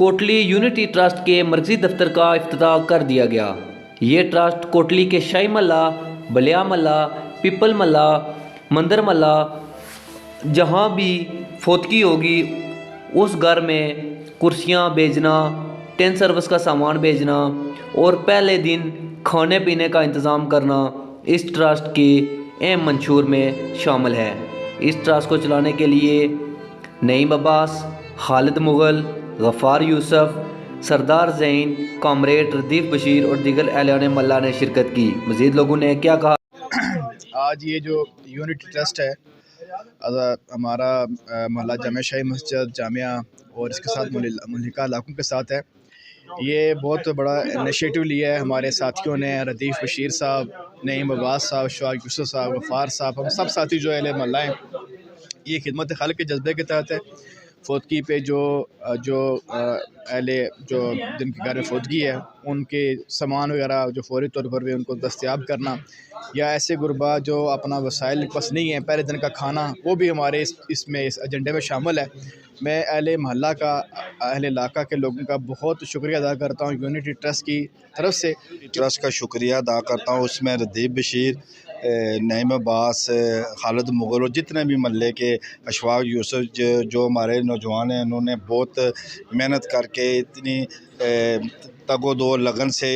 Kotli unity trust के मरकजी दफ्तर का इफ्तिताह कर दिया गया। ये ट्रस्ट कोटली के शाही मल्ला, बलिया मल्ला, पिपल मल्ला, मंदिर मल्ला जहाँ भी फोतगी होगी उस घर में कुर्सियाँ भेजना, टेंट सर्विस का सामान भेजना और पहले दिन खाने पीने का इंतज़ाम करना इस ट्रस्ट के अहम मंशूर में शामिल है। इस ट्रस्ट को चलाने के लिए नईम अब्बास, खालिद मुग़ल, गफ़ार यूसुफ, सरदार ज़ैन, कॉमरेड रदीफ़ बशीर और दीगर एहलान मल्ला ने शिरकत की। मज़ीद लोगों ने क्या कहा? आज ये जो यूनिटी ट्रस्ट है हमारा मोहल्ला जामिया शाही मस्जिद जामिया और इसके साथ मुल्हिका इलाकों के साथ है। ये बहुत बड़ा इनिशिएटिव लिया है हमारे साथियों ने, रदीफ़ बशीर साहब, नईम अब्बास साहब, शवाक यूसुफ साहब, गफ़ार साहब, हम सब साथी जो अहले मोहल्ला हैं। ये खिदमत खालिक के जज्बे के तहत है। फोतगी पे जो जिनके घर में फोतगी है उनके सामान वगैरह जो फौरी तौर पर भी उनको दस्तयाब करना, या ऐसे गुरबा जो अपना वसाइल के पास नहीं है, पहले दिन का खाना, वो भी हमारे इस एजेंडे में शामिल है। मैं अहले मोहल्ला का, अहले इलाका के लोगों का बहुत शुक्रिया अदा करता हूँ यूनिटी ट्रस्ट की तरफ से। ट्रस्ट का शुक्रिया अदा करता हूँ। उसमें रदीफ़ बशीर, नईम अब्बास, खालिद मुग़ल और जितने भी महल्ले के शवाक यूसुफ जो हमारे नौजवान हैं, उन्होंने बहुत मेहनत करके इतनी तगो दो लगन से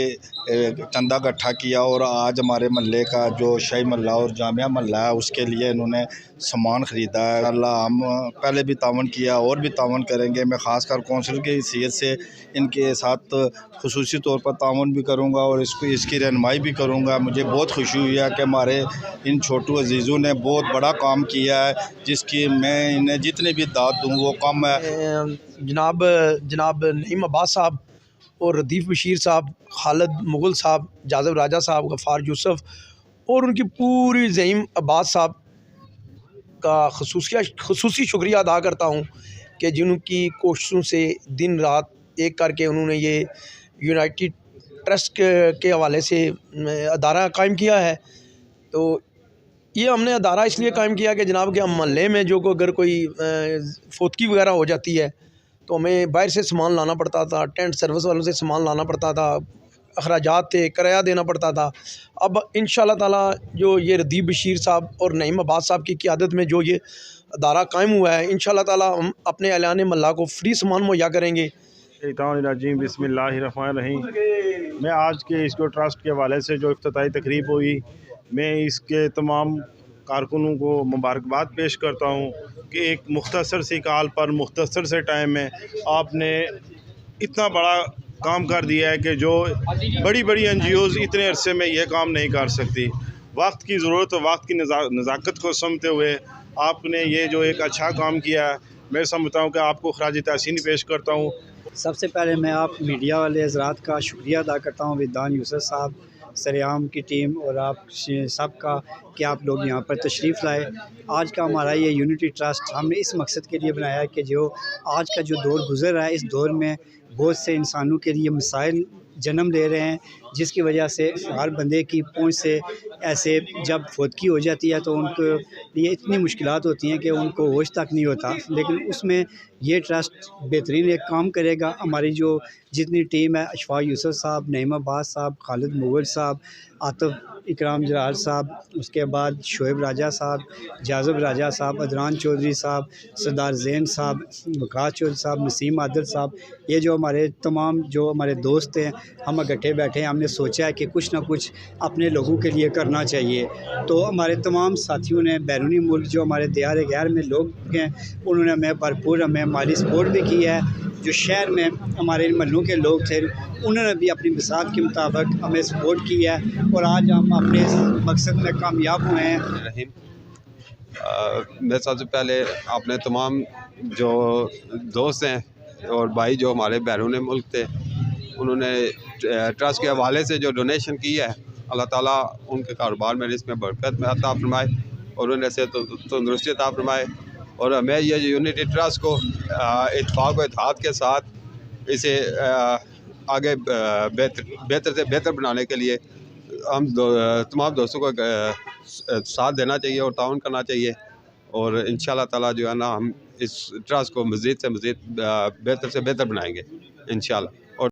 चंदा इकट्ठा किया और आज हमारे महल्ले का जो शाही महल्ला और जामिया महल्ला है उसके लिए इन्होंने सामान ख़रीदा है। अल्लाह, हम पहले भी तावन किया और भी तावन करेंगे। मैं ख़ासकर कौंसिल की हैसियत से इनके साथ खुसूसी तौर पर तावन भी करूँगा और इसकी रहनुमाई भी करूँगा। मुझे बहुत खुशी हुई है कि हमारे इन छोटू अजीज़ों ने बहुत बड़ा काम किया है, जिसकी मैं इन्हें जितनी भी दाद दूँ वो कम है। जनाब नईम अब्बास साहब और रदीफ़ बशीर साहब, खालिद मुग़ल साहब, जाज़ब राजा साहब, गफ़ार यूसुफ और उनकी पूरी ज़ईम अब्बास साहब का खुसूसी शुक्रिया अदा करता हूँ कि जिनकी कोशिशों से दिन रात एक करके उन्होंने ये यूनाइटेड ट्रस्ट के हवाले से अदारा कायम किया है। तो ये हमने अदारा इसलिए कायम किया कि जनाब के हम महल्ले में जो अगर कोई फोतगी वगैरह हो जाती है तो हमें बाहर से सामान लाना पड़ता था, टेंट सर्विस वालों से सामान लाना पड़ता था, अखराजात थे, किराया देना पड़ता था। अब इंशाल्लाह ताला जो ये रदीफ़ बशीर साहब और नईम अब्बास साहब की क़ियादत में जो ये अदारा कायम हुआ है, इंशाल्लाह ताला हम अपने एहलान मल्ला को फ्री सामान मुहैया करेंगे। बिस्मिल्लाहिर्रहमानिर्रहीम। मैं आज के इसको ट्रस्ट के हवाले से जो इफ्तिताही तकरीब हुई, मैं इसके तमाम कारकुनों को मुबारकबाद पेश करता हूँ कि एक मुख्तसर सी कॉल पर मुख्तसर से टाइम में आपने इतना बड़ा काम कर दिया है कि जो बड़ी बड़ी NGOs इतने अरसे में यह काम नहीं कर सकती। वक्त की ज़रूरत और वक्त की नज़ाकत को समझते हुए आपने ये जो एक अच्छा काम किया है, मैं समझता हूँ कि आपको खराज तहसीन पेश करता हूँ। सबसे पहले मैं आप मीडिया वाले हज़रात का शुक्रिया अदा करता हूँ, विद्वान यूसुफ साहब, सरेआम की टीम और आप सब का कि आप लोग यहाँ पर तशरीफ़ लाए। आज का हमारा ये यूनिटी ट्रस्ट हमने इस मकसद के लिए बनाया है कि जो आज का जो दौर गुज़र रहा है, इस दौर में बहुत से इंसानों के लिए मसाइल जन्म ले रहे हैं, जिसकी वजह से हर बंदे की पहुंच से ऐसे जब फोतगी हो जाती है तो उनको लिए इतनी मुश्किलात होती हैं कि उनको होश तक नहीं होता। लेकिन उसमें ये ट्रस्ट बेहतरीन एक काम करेगा। हमारी जो जितनी टीम है, अशफाक यूसुफ साहब, नईम अब्बास साहब, खालिद मुग़ल साहब, आतिफ इकराम जलाल साहब, उसके बाद शोएब राजा साहब, जाज़ब राजा साहब, अदनान चौधरी साहब, सरदार ज़ैन साहब, वक़ास चौधरी साहब, नसीम आदिल साहब, ये जो हमारे तमाम जो हमारे दोस्त हैं, हम इकट्ठे बैठे हैं। हमने सोचा है कि कुछ ना कुछ अपने लोगों के लिए करना चाहिए। तो हमारे तमाम साथियों ने बैरूनी मुल्क जो हमारे दियार गैर में लोग हैं, उन्होंने हमें भरपूर हमें माली सपोर्ट भी की है। जो शहर में हमारे महल्लों के लोग थे, उन्होंने भी अपनी मिसाल के मुताबिक हमें सपोर्ट किया है और आज हम अपने मकसद में कामयाब हुए हैं। मैं सबसे पहले अपने तमाम जो दोस्त हैं और भाई जो हमारे बैरून मुल्क थे, उन्होंने ट्रस्ट के हवाले से जो डोनेशन की है, अल्लाह ताला उनके कारोबार में इसमें बरकत में अता फरमाए और उन्हें से तंदुरुस्ती अता फरमाए। और हमें ये यूनिटी ट्रस्ट को इत्तेफाक व इत्तेहाद के साथ इसे आगे बेहतर से बेहतर बनाने के लिए हम तमाम दोस्तों को साथ देना चाहिए और ताउन करना चाहिए। और इंशाअल्लाह ताला जो है ना, हम इस ट्रस्ट को मज़ीद से मज़ीद बेहतर से बेहतर बनाएंगे। इंशाल्लाह।